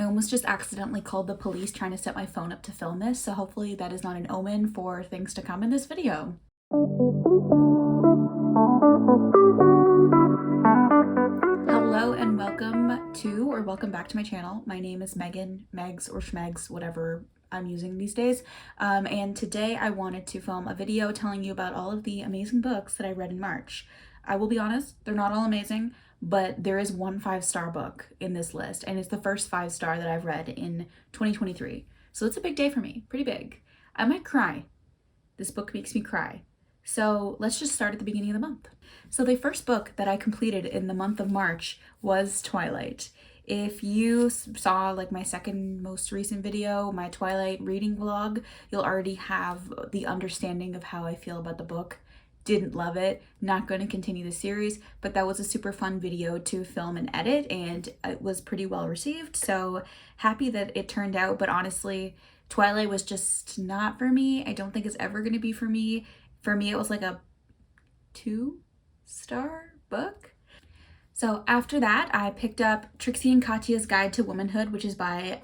I almost just accidentally called the police trying to set my phone up to film this, so hopefully that is not an omen for things to come in this video. Hello and welcome back to my channel. My name is Megan, Megs or Schmegs, whatever I'm using these days. And today I wanted to film a video telling you about all of the amazing books that I read in March. I will be honest, they're not all amazing, but there is one 5-star book in this list, and it's the first 5-star that I've read in 2023. So it's a big day for me, pretty big. I might cry. This book makes me cry. So let's just start at the beginning of the month. So the first book that I completed in the month of March was Twilight. If you saw like my second most recent video, my Twilight reading vlog, you'll already have the understanding of how I feel about the book. Didn't love it, not going to continue the series, but that was a super fun video to film and edit, and it was pretty well received, so happy that it turned out. But honestly, Twilight was just not for me. I don't think it's ever going to be for me. For me, it was like a 2-star book. So after that, I picked up Trixie and Katya's Guide to Womanhood, which is by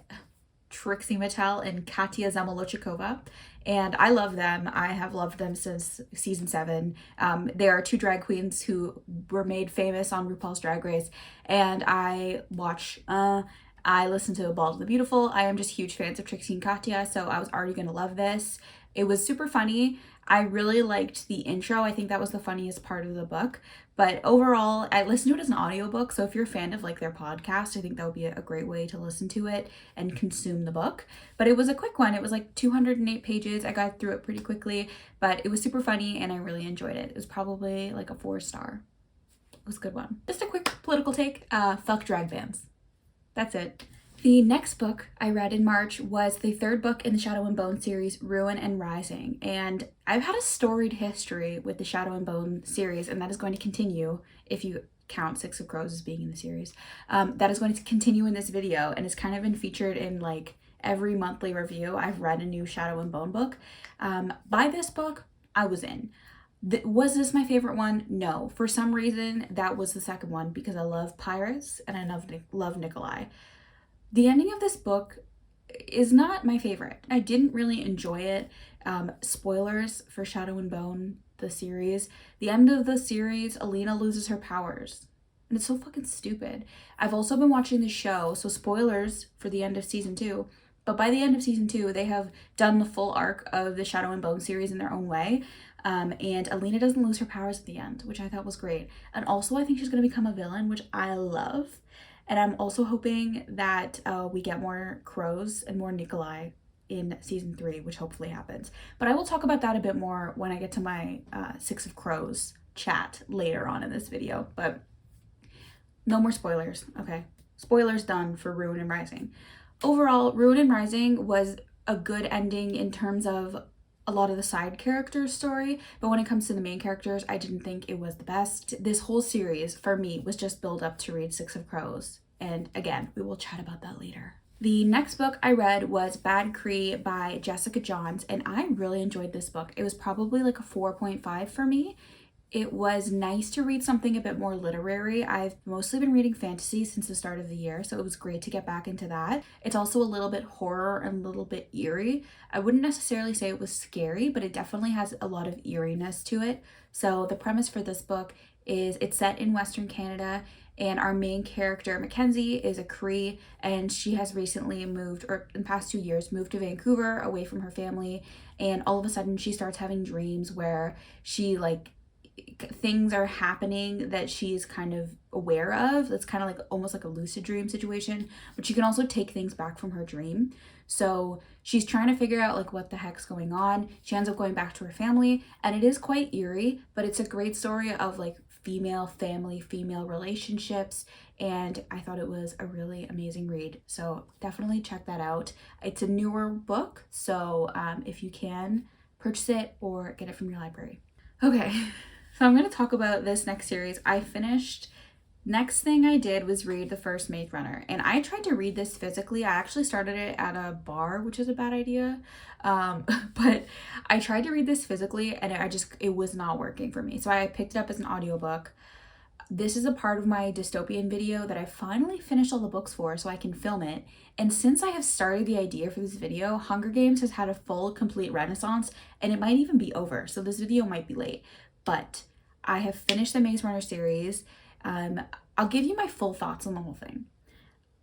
Trixie Mattel and Katya Zamolodchikova, and I love them. I have loved them since season 7. They are two drag queens who were made famous on RuPaul's Drag Race, and I listen to Bald and the Beautiful. I am just huge fans of Trixie and Katya, so I was already gonna love this. It was super funny. I really liked the intro. I think that was the funniest part of the book. But overall, I listened to it as an audiobook, so if you're a fan of like their podcast, I think that would be a great way to listen to it and consume the book. But it was a quick one. It was like 208 pages. I got through it pretty quickly, but it was super funny and I really enjoyed it. It was probably like a 4-star. It was a good one. Just a quick political take. Fuck drag bans. That's it. The next book I read in March was the third book in the Shadow and Bone series, Ruin and Rising. And I've had a storied history with the Shadow and Bone series, and that is going to continue if you count Six of Crows as being in the series. That is going to continue in this video, and it's kind of been featured in like every monthly review. I've read a new Shadow and Bone book. By this book, I was in. Was this my favorite one? No. For some reason, that was the second one because I love Pyrus and I love Nikolai. The ending of this book is not my favorite. I didn't really enjoy it. Spoilers for Shadow and Bone, the series. The end of the series, Alina loses her powers. And it's so fucking stupid. I've also been watching the show, so spoilers for the end of season 2. But by the end of season 2, they have done the full arc of the Shadow and Bone series in their own way. And Alina doesn't lose her powers at the end, which I thought was great. And also I think she's going to become a villain, which I love. And I'm also hoping that we get more crows and more Nikolai in season 3, which hopefully happens. But I will talk about that a bit more when I get to my Six of Crows chat later on in this video. But no more spoilers, okay? Spoilers done for Ruin and Rising. Overall, Ruin and Rising was a good ending in terms of a lot of the side characters' story, but when it comes to the main characters, I didn't think it was the best. This whole series, for me, was just build up to read Six of Crows. And again, we will chat about that later. The next book I read was Bad Cree by Jessica Johns, and I really enjoyed this book. It was probably like a 4.5 for me. It was nice to read something a bit more literary. I've mostly been reading fantasy since the start of the year, so it was great to get back into that. It's also a little bit horror and a little bit eerie. I wouldn't necessarily say it was scary, but it definitely has a lot of eeriness to it. So the premise for this book is it's set in Western Canada, and our main character, Mackenzie, is a Cree, and she has recently moved, or in the past 2 years, moved to Vancouver away from her family, and all of a sudden she starts having dreams where she like things are happening that she's kind of aware of. That's kind of like almost like a lucid dream situation, but she can also take things back from her dream. So she's trying to figure out like what the heck's going on. She ends up going back to her family, and it is quite eerie, but it's a great story of like female family, female relationships, and I thought it was a really amazing read. So definitely check that out. It's a newer book, so if you can, purchase it or get it from your library. Okay. So I'm going to talk about this next series. Next thing I did was read the first Maze Runner, and I tried to read this physically. I actually started it at a bar, which is a bad idea, but I tried to read this physically and it was not working for me. So I picked it up as an audiobook. this is a part of my dystopian video that I finally finished all the books for so I can film it. And since I have started the idea for this video, Hunger Games has had a full, complete renaissance, and it might even be over. So this video might be late, but I have finished the Maze Runner series. I'll give you my full thoughts on the whole thing.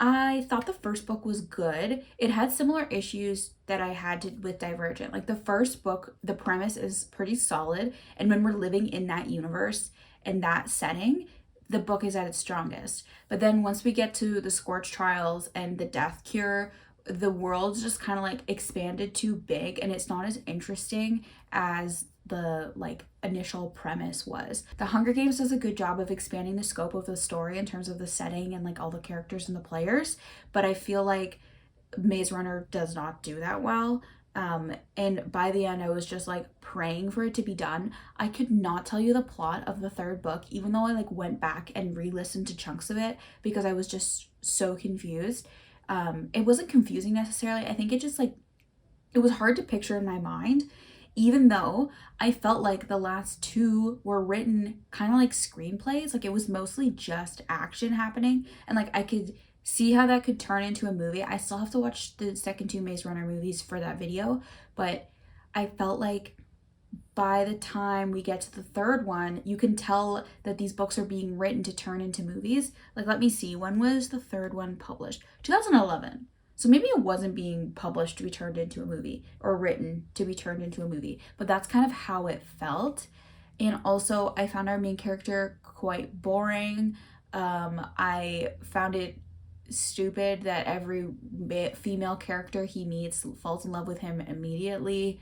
I thought the first book was good. It had similar issues that I had with Divergent. Like the first book, the premise is pretty solid, and when we're living in that universe and that setting, the book is at its strongest. But then once we get to the Scorch Trials and the Death Cure, the world's just kind of like expanded too big, and it's not as interesting as the like initial premise was. The Hunger Games does a good job of expanding the scope of the story in terms of the setting and like all the characters and the players, but I feel like Maze Runner does not do that well. And by the end I was just like praying for it to be done. I could not tell you the plot of the third book, even though I like went back and re-listened to chunks of it because I was just so confused. It wasn't confusing necessarily. I think it just like, it was hard to picture in my mind, even though I felt like the last two were written kind of like screenplays. Like it was mostly just action happening, and like I could see how that could turn into a movie. I still have to watch the second two Maze Runner movies for that video, but I felt like by the time we get to the third one, you can tell that these books are being written to turn into movies. Like, let me see, when was the third one published? 2011. So maybe it wasn't being published to be turned into a movie or written to be turned into a movie, but that's kind of how it felt. And also, I found our main character quite boring. I found it stupid that every female character he meets falls in love with him immediately.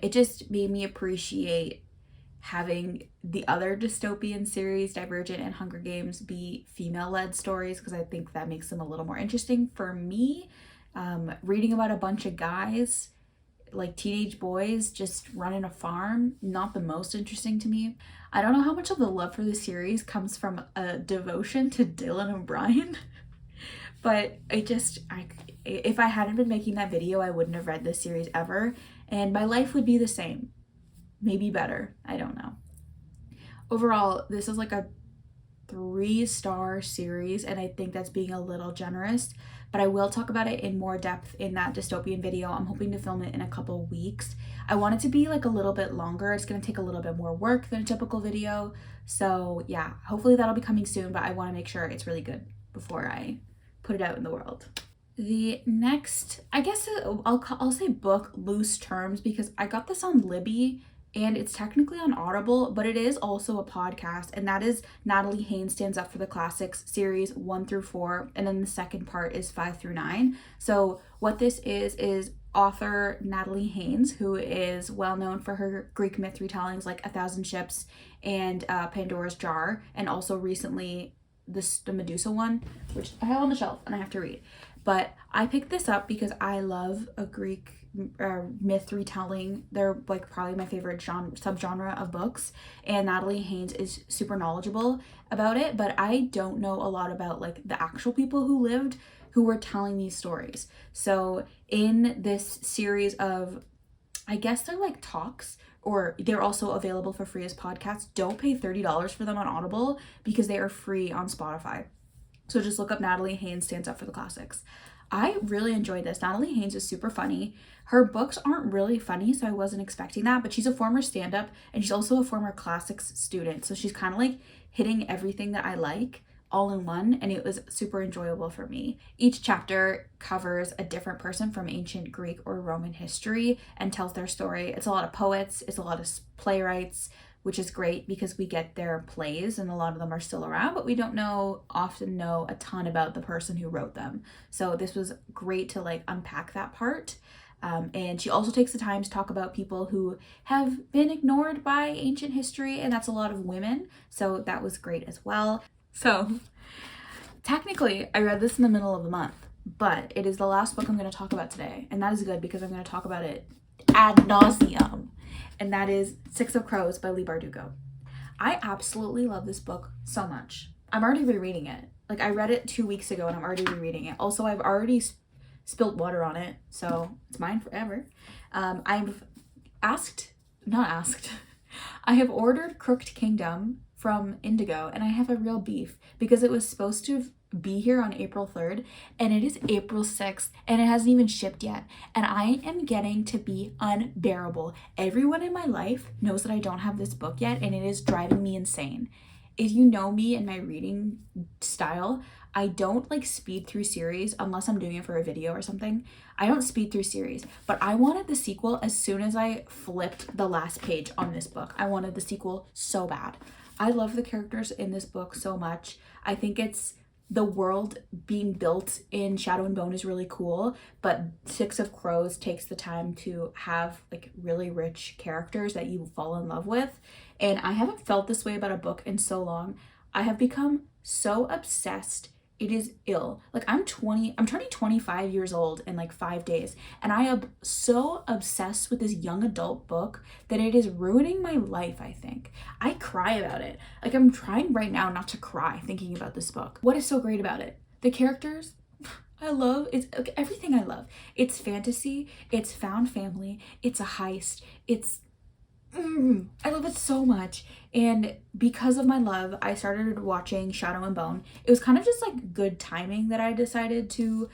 It just made me appreciate having the other dystopian series, Divergent and Hunger Games, be female-led stories, because I think that makes them a little more interesting for me. Reading about a bunch of guys, like teenage boys, just running a farm, not the most interesting to me. I don't know how much of the love for the series comes from a devotion to Dylan O'Brien, but if I hadn't been making that video, I wouldn't have read this series ever, and my life would be the same. Maybe better. I don't know. Overall, this is like a 3-star series, and I think that's being a little generous, but I will talk about it in more depth in that dystopian video. I'm hoping to film it in a couple weeks. I want it to be like a little bit longer. It's going to take a little bit more work than a typical video. So yeah, hopefully that'll be coming soon, but I want to make sure it's really good before I put it out in the world. The next, I guess I'll say book loose terms because I got this on Libby, and it's technically on Audible, but it is also a podcast, and that is Natalie Haynes Stands Up for the Classics series 1 through 4, and then the second part is 5 through 9. So what this is author Natalie Haynes, who is well known for her Greek myth retellings like A Thousand Ships and Pandora's Jar, and also recently the Medusa one, which I have on the shelf and I have to read. But I picked this up because I love a Greek myth retelling. They're like probably my favorite subgenre of books, and Natalie Haynes is super knowledgeable about it, but I don't know a lot about like the actual people who lived, who were telling these stories. So in this series of, I guess they're like talks, or they're also available for free as podcasts. Don't pay $30 for them on Audible because they are free on Spotify. So just look up Natalie Haynes Stands Up for the Classics. I really enjoyed this. Natalie Haynes is super funny. Her books aren't really funny, so I wasn't expecting that, but she's a former stand-up, and she's also a former classics student. So she's kind of like hitting everything that I like all in one, and it was super enjoyable for me. Each chapter covers a different person from ancient Greek or Roman history and tells their story. It's a lot of poets, it's a lot of playwrights, which is great because we get their plays and a lot of them are still around, but we don't often know a ton about the person who wrote them. So this was great to like unpack that part. And she also takes the time to talk about people who have been ignored by ancient history, and that's a lot of women. So that was great as well. So technically I read this in the middle of the month, but it is the last book I'm going to talk about today. And that is good because I'm going to talk about it ad nauseum. And that is Six of Crows by Leigh Bardugo. I absolutely love this book so much. I'm already rereading it. Like I read it 2 weeks ago and I'm already rereading it. Also, I've already spilt water on it, so it's mine forever. I have ordered Crooked Kingdom from Indigo, and I have a real beef because it was supposed to be here on April 3rd and it is April 6th and it hasn't even shipped yet, and I am getting to be unbearable. Everyone in my life knows that I don't have this book yet, and it is driving me insane. If you know me and my reading style, I don't like speed through series unless I'm doing it for a video or something. I don't speed through series, but I wanted the sequel as soon as I flipped the last page on this book. I wanted the sequel so bad. I love the characters in this book so much. I think it's the world being built in Shadow and Bone is really cool, but Six of Crows takes the time to have like really rich characters that you fall in love with. And I haven't felt this way about a book in so long. I have become so obsessed. It is ill. Like I'm turning 25 years old in like 5 days, and I am so obsessed with this young adult book that it is ruining my life, I think. I cry about it. Like I'm trying right now not to cry thinking about this book. What is so great about it? The characters, I love. It's like, everything I love. It's fantasy, it's found family, it's a heist, I love it so much. And because of my love, I started watching Shadow and Bone. It was kind of just like good timing that I decided to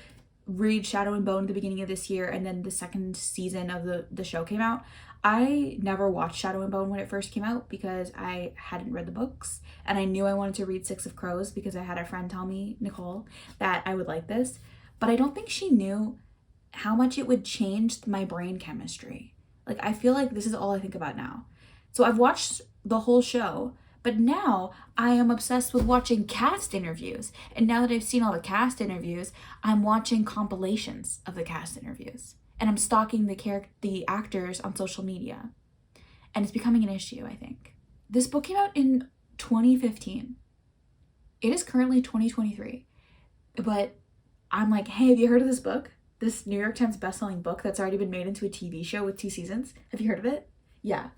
read Shadow and Bone at the beginning of this year, and then the second season of the show came out. I never watched Shadow and Bone when it first came out because I hadn't read the books, and I knew I wanted to read Six of Crows because I had a friend tell me, Nicole, that I would like this, but I don't think she knew how much it would change my brain chemistry. Like, I feel like this is all I think about now. So I've watched the whole show, but now I am obsessed with watching cast interviews. And now that I've seen all the cast interviews, I'm watching compilations of the cast interviews. And I'm stalking the actors on social media. And it's becoming an issue, I think. This book came out in 2015. It is currently 2023. But I'm like, hey, have you heard of this book? This New York Times bestselling book that's already been made into a TV show with 2 seasons. Have you heard of it? Yeah.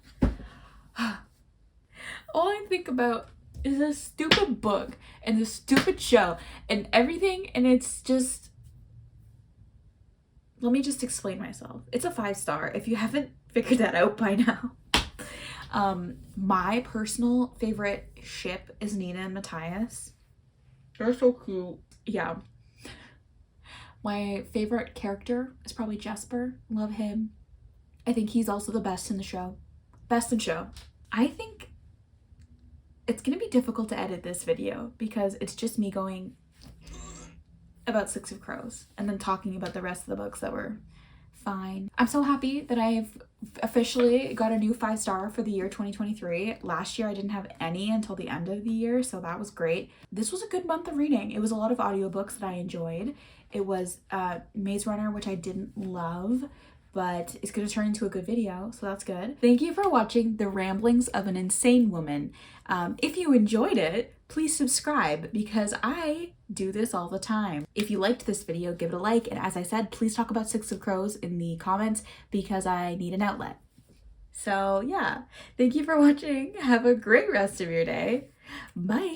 All I think about is this stupid book and this stupid show and everything, and it's just... Let me just explain myself. It's a 5-star if you haven't figured that out by now. My personal favorite ship is Nina and Matthias. They're so cute. Yeah. My favorite character is probably Jesper. Love him. I think he's also the best in the show. Best in show. I think it's gonna be difficult to edit this video because it's just me going about Six of Crows and then talking about the rest of the books that were fine. I'm so happy that I've officially got a new 5-star for the year 2023. Last year I didn't have any until the end of the year, so that was great. This was a good month of reading. It was a lot of audiobooks that I enjoyed. It was Maze Runner, which I didn't love, but it's going to turn into a good video, so that's good. Thank you for watching The Ramblings of an Insane Woman. If you enjoyed it, please subscribe because I do this all the time. If you liked this video, give it a like, and as I said, please talk about Six of Crows in the comments because I need an outlet. So yeah, thank you for watching. Have a great rest of your day. Bye.